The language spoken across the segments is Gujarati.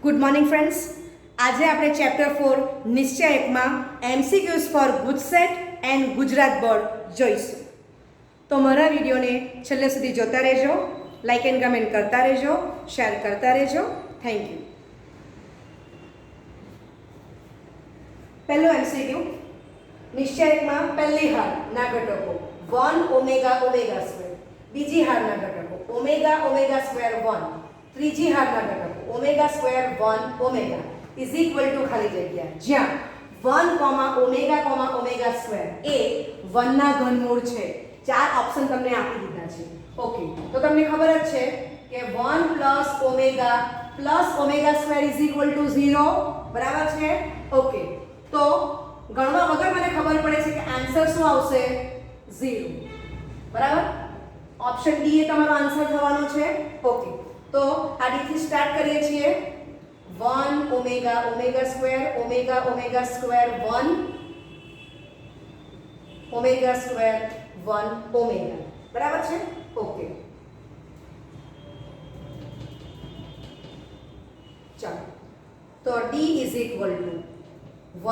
Good morning friends. આજે આપણે ચેપ્ટર 4 નિશ્ચય એકમાં MCQs for GUJCET and Gujarat board જોઈશું. તો મારા વિડીયોને છેલ્લે સુધી જોતા રહેજો, લાઇક એન્ડ કમેન્ટ કરતા રહેજો, શેર કરતા રહેજો. Thank you. પહેલો એમસીક્યુ, નિશ્ચય એકમાં પહેલી હારના ઘટકો 1 ઓમેગા ઓમેગા સ્ક્વેર, બીજી હારના ઘટકો ઓમેગા ઓમેગા સ્ક્વેર 1, ત્રીજી હારના ઘટકો omega square 1 omega is equal two ખાલી જગ્યા જ્યાં 1 ઓમેગા સ્ક્વેર એ 1 ના ઘનમૂળ છે. ચાર ઓપ્શન તમને આપી દીધા છે. ઓકે, તો તમને ખબર જ છે કે 1 plus omega square is equal to 0. બરાબર છે? ઓકે, તો ગણવા વગર મને ખબર પડે છે કે આન્સર શું આવશે? 0. બરાબર? ઓપ્શન ડી એ તમારો આન્સર થવાનો છે. ઓકે, તો આ ડી થી સ્ટાર્ટ કરીએ છીએ. 1 omega square 1 omega square 1 omega. બરાબર છે? ઓકે, ચાલો, તો d is equal to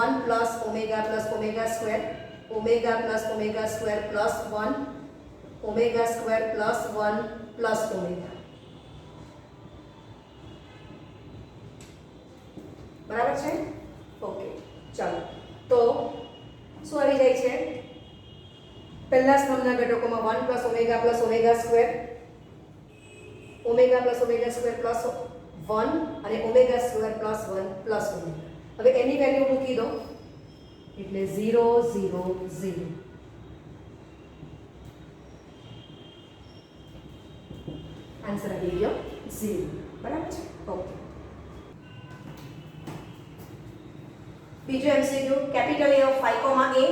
1 plus omega square plus 1 omega square plus 1 plus omega. બરાબર છે? ઓકે, ચાલો, તો શું આવી જાય છે? પહેલા સ્તંભના ઘટકોમાં 1 પ્લસ ઓમેગા સ્ક્વેર પ્લસ 1 અને omega square plus 1 plus omega. હવે એની વેલ્યુ મૂકી દો એટલે 0 0 0. આન્સર આવી ગયો 0. બરાબર છે? ઓકે. બીજો MCQ, capital A of 5,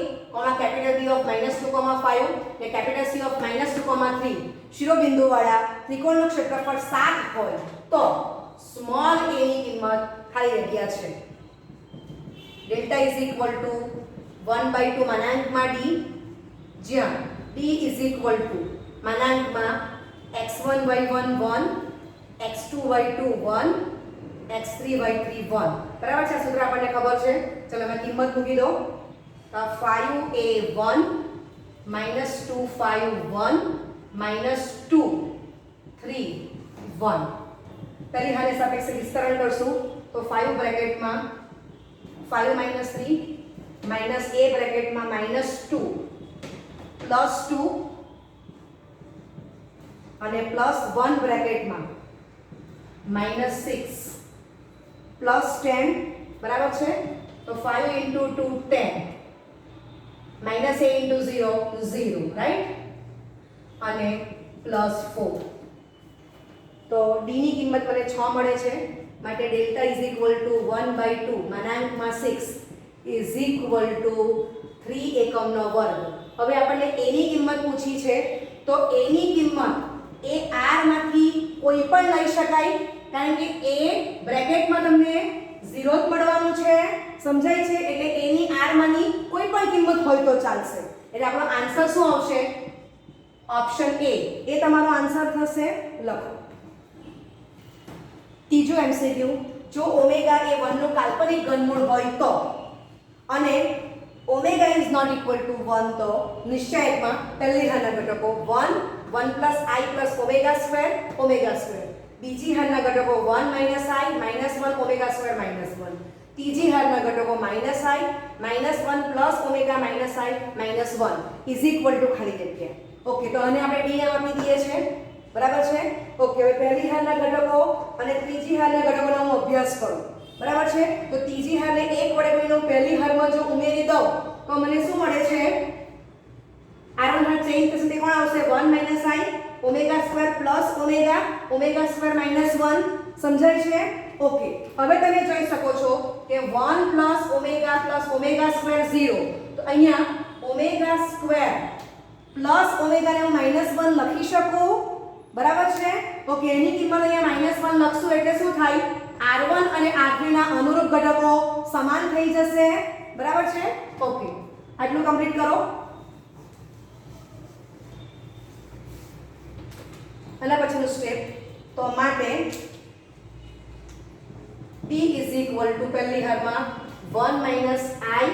capital B of -2, ને કેપિટલ C ઓફ -2, શિરોબિંદુ વાળા ત્રિકોણનું ક્ષેત્રફળ 7 હોય તો સ્મોલ a ની કિંમત ખાલી જગ્યા છે ડેલ્ટા ઇઝ ઇક્વલ ટુ 1/2 માનાંકમાં d, જ્યાં d ઇઝ ઇક્વલ ટુ માનાંકમાં x1y1 1, x2y2 1, x3y3 1. બરાબર છે? સૂત્ર આપણને ખબર છે. ચલો મેં કિંમત મૂકી દો. 5a1 -2 5 1 -2 3 1. પહેલી હારે સાપેક્ષે વિસ્તરણ કરશું તો 5 બ્રેકેટમાં 5 - 3 માઈનસ a બ્રેકેટમાં -2 પ્લસ 2 અને પ્લસ 1 બ્રેકેટમાં -6 પ્લસ 10. બરાબર છે? તો 5 * 2 10 માઈનસ a * 0 0, રાઈટ? અને પ્લસ 4. તો d ની કિંમત મને 6 મળે છે, માટે delta is equal to 1/2 માનાંકમાં 6 is equal two 3 એકમનો વર્ગ. હવે આપણને a ની કિંમત પૂછી છે, તો a ની કિંમત એ r માંથી કોઈ પણ લઈ શકાય, કારણ કે a બ્રેકેટમાં તમને 0 જ મળવાનું છે. સમજાય છે? એટલે a ની r માંની કોઈ પણ કિંમત હોય તો ચાલશે. એટલે આપણો આન્સર શું આવશે? ઓપ્શન A એ તમારો આન્સર થશે. લખો. ત્રીજો એમસીક્યુ, જો ઓમેગા એ 1 નું કાલ્પનિક ઘનમૂળ હોય તો અને omega is not equal to 1 તો નિશ્ચય એકમાં પહેલી હારના ઘટકો 1 1 plus i plus omega square, બીજી હારના ઘટકો 1 - i -1 ઓમેગા સ્ક્વેર -1, ત્રીજી હારના ઘટકો -i -1 plus omega -i -1 is equal two ખાલી જગ્યા. ઓકે, તો આને આપણે d નામ આપી દઈએ છે. બરાબર છે? ઓકે, હવે પહેલી હારના ઘટકો અને ત્રીજી હારના ઘટકોનો હું અભ્યાસ કરું. બરાબર છે? તો ત્રીજી હારને 1 વડે ગુણીને પહેલી હારમાં જો ઉમેરી દઉં તો મને શું મળે છે? r1 હાર ચેન્જ થશે તે કોણ આવશે? 1 - i omega square plus omega square -1. સમજાય છે? ઓકે, હવે તમે જોઈ શકો છો કે 1 પ્લસ ઓમેગા સ્ક્વેર 0. તો અહીંયા ઓમેગા સ્ક્વેર પ્લસ ઓમેગા ને હું -1 લખી શકું. બરાબર છે? ઓકે, એની કિંમત અહીંયા -1 લખશું એટલે શું થાય? r1 અને r3 ના અનુરૂપ ઘટકો સમાન થઈ જશે. બરાબર છે? ઓકે, આટલું કમ્પ્લીટ કરો. અને પછીનું સ્ટેપ, તો માટે d ઇઝ ઇક્વલ ટુ પહેલી હારમાં 1 માઇનસ આઈ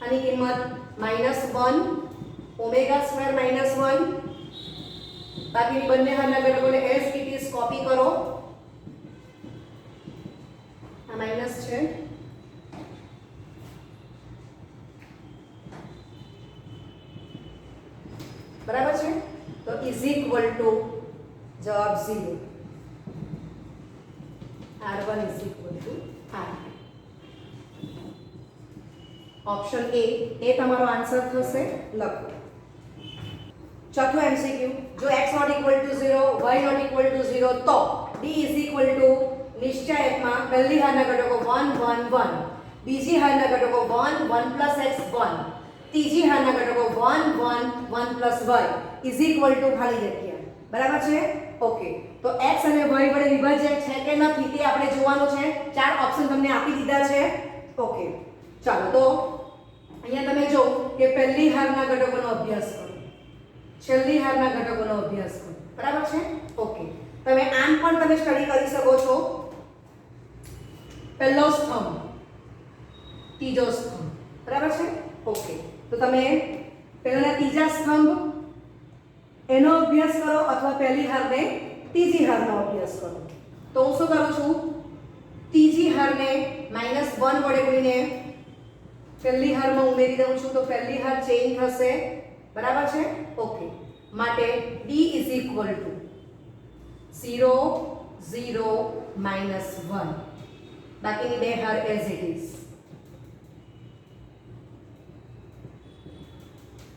આની કિંમત -1 ઓમેગા સ્ક્વેર -1 બાકીની બંને હારના ઘટકોને એઝ ઇટ ઇઝ કોપી કરો આ માઈનસ છે બરાબર છે તો ઇઝ ઇક્વલ ટુ જવાબ 0 r1 is equal to r option A તમારો આન્સર થશે લખો ચોથું એમસીક્યુ જો x not equal to 0 y not equal to 0 તો d ઇઝ ઇક્વલ ટુ નિશ્ચયકમાં પહેલી હારના ઘટકો 1 1 1 બીજી હારના ઘટકો 1 1 પ્લસ x 1 ત્રીજી હારના ઘટકો 1 1 1 plus y is equal two ખાલી જગ્યા બરાબર છે ઓકે તો x અને y વડે વિભાજ્ય છે કે નથી તે આપણે જોવાનું છે ચાર ઓપ્શન તમને આપી દીધા છે ઓકે ચાલો તો અહીંયા તમે જો કે પહેલી હારના ઘટકોનો અભ્યાસ કરો છેલ્લી હારના ઘટકોનો અભ્યાસ કરો બરાબર છે ઓકે તમે આમ પણ તમે સ્ટડી કરી શકો છો પહેલો સ્તંભ ત્રીજો સ્તંભ બરાબર છે ઓકે તો તમે પહેલાના ત્રીજા સ્તંભ એનો અભ્યાસ કરો અથવા પહેલી હારને ત્રીજી હારનો અભ્યાસ કરો તો હું શું કરું છું ત્રીજી હારને -1 વડે ગુણીને પહેલી હારમાં ઉમેરી દઉં છું તો પહેલી હાર ચેન્જ થશે બરાબર છે ઓકે માટે d ઇઝ ઇક્વલ ટુ 0 0 -1 બાકીની બે હાર એઝ ઇટ ઇઝ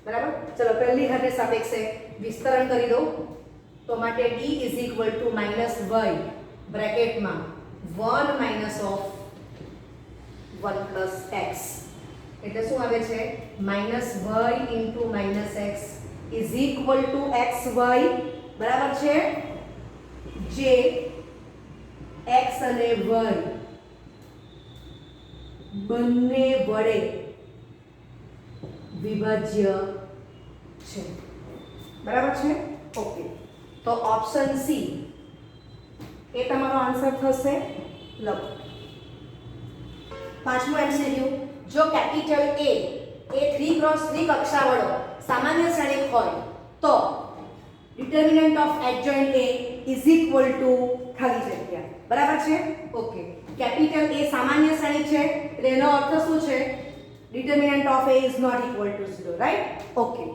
બરાબર ચલો પહેલી હારને સાપેક્ષે વિસ્તરણ કરી દો તો માટે d is equal two -y બ્રેકેટમાં 1 minus of 1 plus x એટલે શું આવે છે -y into -x is equal two xy બરાબર છે જે x અને y બંને વડે વિભાજ્ય છે બરાબર છે ઓકે તો ઓપ્શન સી એ તમારો આન્સર થશે લખો પાંચમું એમસીક્યુ જો કેપિટલ A એ 3x3 કક્ષાવાળો સામાન્ય શ્રેણિક હોય તો determinant of adjoint A is equal two ખાલી જગ્યા બરાબર છે ઓકે કેપિટલ A સામાન્ય શ્રેણિક છે એટલે એનો અર્થ શું છે determinant of A is not equal to 0 right okay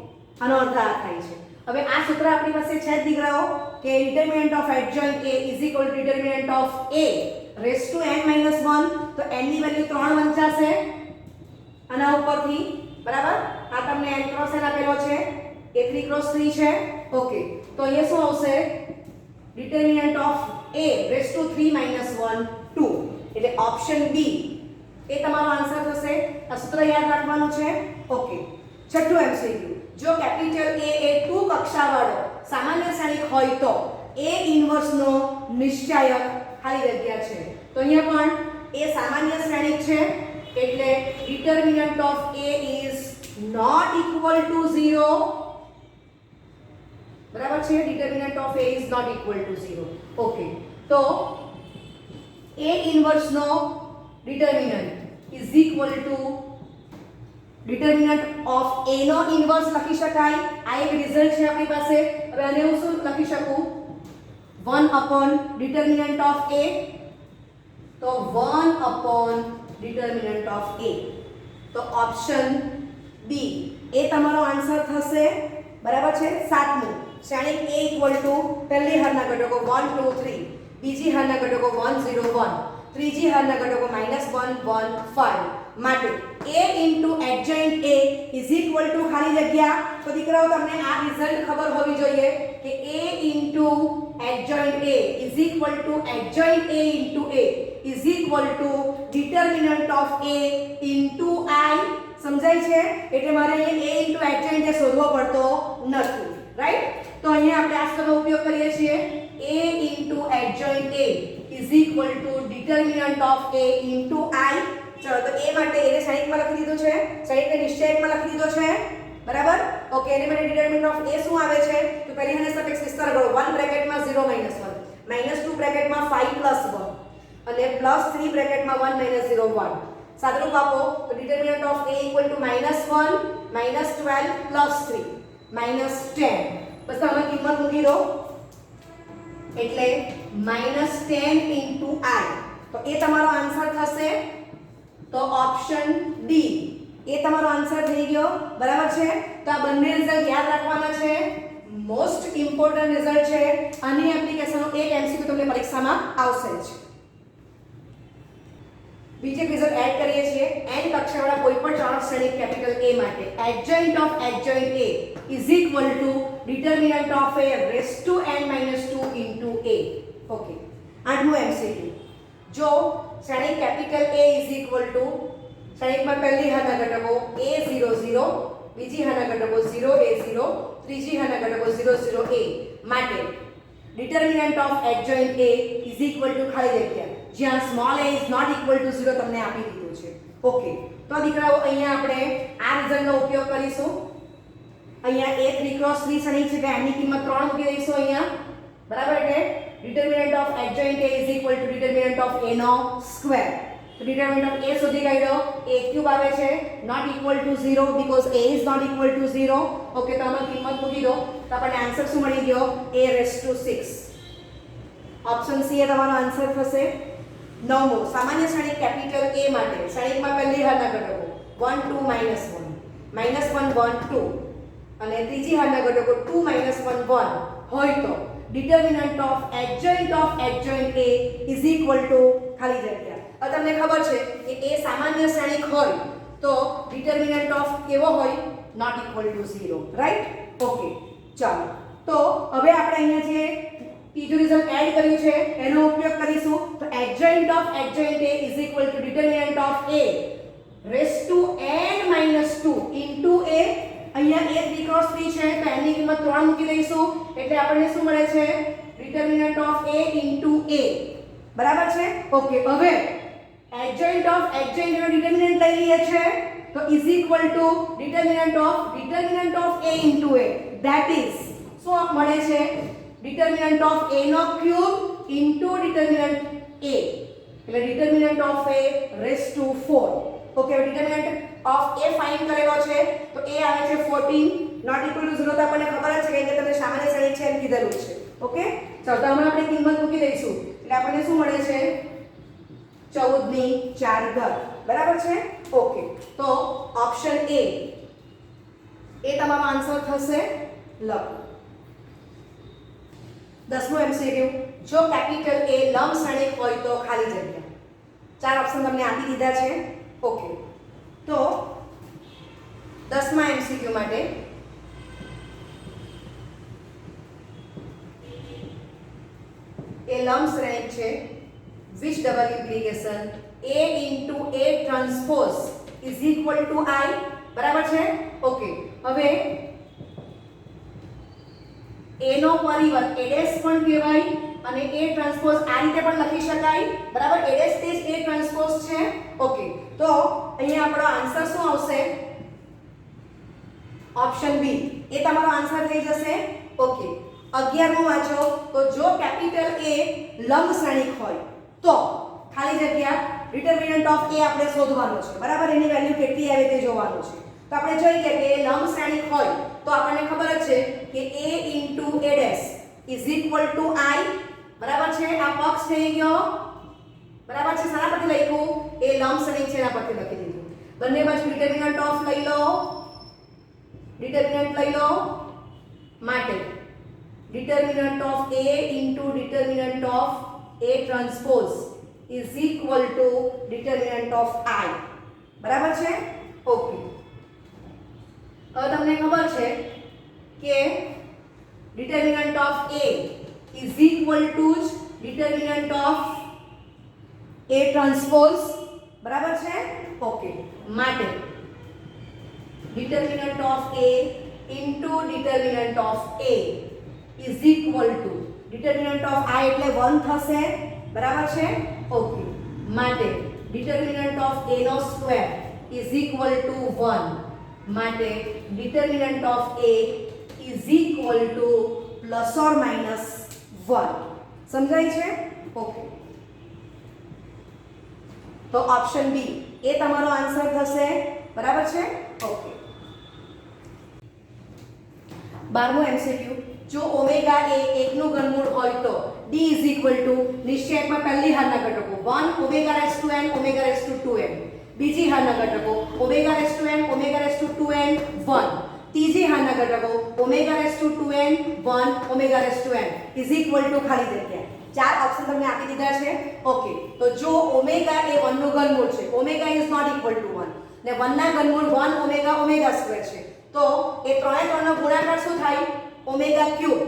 આનો અર્થ આ થાય છે હવે આ સૂત્ર આપણી પાસે છે જ દીકરાઓ કે determinant of adjoint A is equal to determinant of A raise to n - 1 તો n ની વેલ્યુ 3 વંચાશે આના ઉપરથી બરાબર આ તમને n ક્રોસ n આપેલો છે એ 3x3 છે ઓકે તો અહીંયા શું આવશે determinant of A raise to 3 - 1 2 એટલે ઓપ્શન બી એ તમારો આન્સર થશે આ સૂત્ર યાદ રાખવાનું છે ઓકે છઠ્ઠું એમસીક્યુ જો કેપિટલ A એ 2 કક્ષાવાળો સામાન્ય શ્રેણિક હોય તો A ઇન્વર્સ નો નિશ્ચાયક ખાલી જગ્યા છે તો અહીંયા પણ A સામાન્ય શ્રેણિક છે એટલે determinant of A is not equal to 0 બરાબર છે determinant of A is not equal to 0 okay તો A ઇન્વર્સ નો determinant is equal to determinant of A નો ઇન્વર્સ લખી શકાય આ એક રિઝલ્ટ છે આપણી પાસે હવે આને હું શું લખી શકું 1 upon determinant of A તો 1 upon determinant of A તો ઓપ્શન બી એ તમારો આન્સર થશે બરાબર છે સાતમું શ્રેણિક A ઇક્વલ ટુ પહેલી હારના ઘટકો 1 2 3 બીજી હારના ઘટકો 1 0 1 ત્રીજી હારના ઘટકો -1 1 5 માટે A into adjoint A is equal two ખાલી જગ્યા તો દીકરાઓ તમને આ રિઝલ્ટ ખબર હોવી જોઈએ કે A into adjoint A is equal to adjoint A into A is equal to determinant of A into I સમજાય છે એટલે મારે અહીંયા A into adjoint A શોધવો પડતો નથી રાઈટ તો અહીંયા આપણે આ સૂત્રનો ઉપયોગ કરીએ છીએ A into adjoint A is equal to determinant of A into I ચલો તો A માટે એને શ્રેણિકમાં લખી દીધું છે શ્રેણિકને નિશ્ચયકમાં લખી દીધો છે બરાબર ઓકે એની માટે ડિટર્મિનન્ટ ઓફ A શું આવે છે તો પહેલી હાને સાપેક્ષ વિસ્તાર કરો 1 બ્રેકેટમાં 0 - 1 -2 બ્રેકેટમાં 5 + 1 અને +3 બ્રેકેટમાં 1 - 0 1 સાદુરૂપ આપો તો ડિટરમિનન્ટ ઓફ a = -1 -12 +3 -10 બસ આમાં કિંમત મૂકી દો એટલે -10 * i તો એ તમારો આન્સર થશે તો ઓપ્શન ડી એ તમારો આન્સર થઈ ગયો બરાબર છે તો આ બંને રિઝલ્ટ યાદ રાખવાના છે મોસ્ટ ઇમ્પોર્ટન્ટ રિઝલ્ટ છે આની એપ્લિકેશનનો એક MCQ તમને પરીક્ષામાં આવશે જ બીજે રિઝલ્ટ એડ કરીએ છીએ n કક્ષાવાળા કોઈપણ ચોરસ શ્રેણી કેપિટલ A માટે adjoint of adjoint A is equal to determinant of A raised to n - 2 into A okay આઠમું MCQ જો શ્રેણી capital A is equal to શ્રેણીમાં પહેલી હાના ઘટકો a0 0 બીજી હાના ઘટકો 0 a0 ત્રીજી હાના ઘટકો 0 0 a માટે determinant of adjoint A is equal to ખાલી જગ્યા જ્યાં small a is not equal to 0 તમને આપી દીધું છે ઓકે તો દીકરાઓ અહીંયા આપણે આ રિઝલ્ટનો ઉપયોગ કરીશું અહીંયા a 3x3 શ્રેણી છે કે એની કિંમત 3 મૂકી દઈશું અહીંયા બરાબર એટલે determinant of adjoint A is equal to determinant of A નો સ્ક્વેર તો determinant of A શોધી કાઢ્યો a ક્યુબ આવે છે not equal to 0 because A is not equal to 0 okay તો આમાં કિંમત મૂકી દો તો આપણને આન્સર શું મળી ગયો a raised to 6 option C એ તમારો આન્સર થશે નવમો સામાન્ય શ્રેણી કેપિટલ A માટે શ્રેણીમાં પહેલી હારના ઘટકો 1 2 -1 -1 1 2 અને ત્રીજી હારના ઘટકો 2 - 1 1 હોય તો determinant of adjoint A is equal to ખાલી જગ્યા હવે તમને ખબર છે કે A સામાન્ય શ્રેણિક હોય તો determinant of કેવો હોય not equal to 0 right okay ચાલો તો હવે આપણે અહીંયા જે ત્રીજું રિઝલ્ટ એડ કર્યું છે એનો ઉપયોગ કરીશું તો adjoint of adjoint A is equal to determinant of A raised to n - 2 into A અહીંયા a 3x3 છે તો એની કિંમત 3 મૂકી દઈશું એટલે આપણને શું મળે છે determinant of A into A બરાબર છે ઓકે હવે adjoint of adjoint no determinant લઈ લઈએ છે તો is equal to determinant of A into A that is શું મળે છે determinant of A નો ક્યુબ into determinant A એટલે determinant of A raised to 4 okay determinant of A find કરેલો છે તો A આવે છે 14 not equal to 0 તો આપણને ખબર જ છે કે તમને સામાન્ય શ્રેણી છે એમ કીધેલું છે ઓકે ચાલો તો આમાં આપણે કિંમત મૂકી દઈશું એટલે આપણને શું મળે છે 14 ની 4 ઘાત બરાબર છે ઓકે તો ઓપ્શન એ તમારો આન્સર થશે લવ 10મો MCQ જો કેપિટલ A લંબ શ્રેણિક હોય તો ખાલી જગ્યા ચાર ઓપ્શન તમને આપી દીધા છે ઓકે તો 10મા MCQ માટે એ લંબ શ્રેણિક છે which double implication A into A transpose is equal to I બરાબર છે ઓકે હવે A નો પરિવર્ત A' પણ કહેવાય અને A ટ્રાન્સપોઝ આ રીતે પણ લખી શકાય બરાબર A' તે જ A ટ્રાન્સપોઝ છે ઓકે તો અહીંયા આપણો આન્સર શું આવશે ઓપ્શન બી એ તમારો આન્સર થઈ જશે ઓકે 11મું વાંચો તો જો કેપિટલ A લંબ શ્રેણિક હોય તો ખાલી જગ્યા determinant of A આપણે શોધવાનો છે બરાબર એની વેલ્યુ કેટલી આવે તે જોવાનું છે તો આપણે જોઈએ કે લંબ શ્રેણિક હોય તો આપણને ખબર જ છે કે A into A' is equal to I બરાબર છે આ પક્ષ થઈ ગયો બરાબર છે શાના પરથી લખ્યું એ લંબ શ્રેણિક છે એના પરથી લખી દીધું બંને બાજુ determinant of લઈ લો determinant લઈ લો માટે determinant of A into determinant of A transpose is equal to determinant of I બરાબર છે ઓકે હવે તમને ખબર છે કે determinant of A is equal to determinant of A transpose બરાબર છે ઓકે માટે determinant of A into determinant of A is equal to determinant of I એટલે 1 થશે બરાબર છે ઓકે માટે determinant of A નો સ્ક્વેર is equal to 1 માટે determinant of A is equal to plus or minus 1 સમજાય છે ઓકે તો ઓપ્શન બી એ તમારો આન્સર થશે. બરાબર છે? ઓકે. 12મો એમસીક્યુ, જો ઓમેગા એ 1 નું ઘનમૂળ હોય તો d નિશ્ચયકમાં પહેલી હારના ઘટકો 1 omega raise to n omega raise to 2n, બીજી હારના ઘટકો omega raise to n omega raise to 2n 1, ત્રીજી હારના ઘટકો omega raise to 2n 1 omega raise to n ખાલી જગ્યા. ચાર ઓપ્શન તમને આપી દીધા છે. ઓકે, તો જો ઓમેગા એ 1 નું ઘનમૂળ છે, omega is not equal to 1 ને 1 ના ઘનમૂળ 1 ઓમેગા ઓમેગા સ્ક્વેર છે, તો એ ત્રણે ત્રણનો ગુણાકાર શું થાય? ઓમેગા ક્યુબ,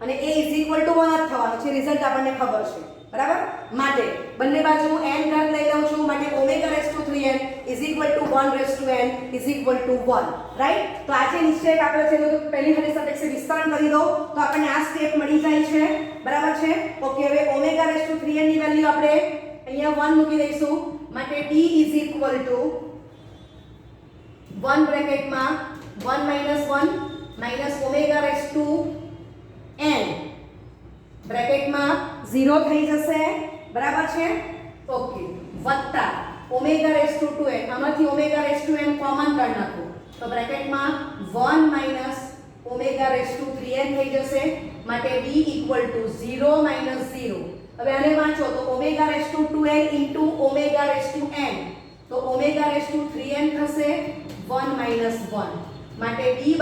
અને એ ઇઝ ઇક્વલ ટુ 1 જ થવાનો છે. રિઝલ્ટ આપણને ખબર છે. બરાબર? માટે બંને બાજુ હું n ઘાત લઈ લઉં છું, માટે omega raise to 3n is equal to 1 raise to n is equal to 1. Right? તો આ જે નિશ્ચયક આપેલો છે તો પહેલી હાની સાપેક્ષે વિસ્તરણ કરી દો તો આપણને આ સ્ટેપ મળી જાય છે. બરાબર છે? ઓકે, હવે ઓમેગા રેસ ટુ 3n ની વેલ્યુ આપણે અહીંયા 1 મૂકી દઈશું, માટે d is equal to 1 બ્રેકેટમાં 1 - 1 minus omega raise to n બ્રેકેટમાં 0 થઈ જશે. બરાબર છે? ઓકે, વત્તા ઓમેગા રેસ ટુ 2n, આમાંથી omega raise to n common કાઢી નાખો તો બ્રેકેટમાં 1 minus omega raise to 3n થઈ જશે, માટે d ઇક્વલ ટુ 0 માઈનસ 0. હવે આને વાંચો તો omega raise to 2n into omega raise to n, તો ઓમેગા રેસ ટુ 3n થશે 1 માઈનસ 1, માટે d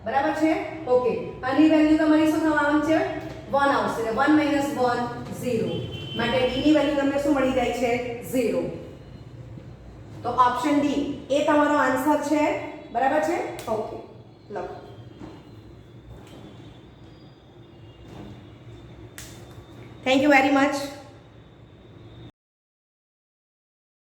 બરાબર છે? ઓકે, આની વેલ્યુ તમારી શું થવાનું છે? 1 આવશે. 1 માઈનસ 1 0, માટે d ની વેલ્યુ તમને શું મળી જાય છે? 0. તો ઓપ્શન ડી એ તમારો આન્સર છે. બરાબર છે? ઓકે, લખો. Thank you very much.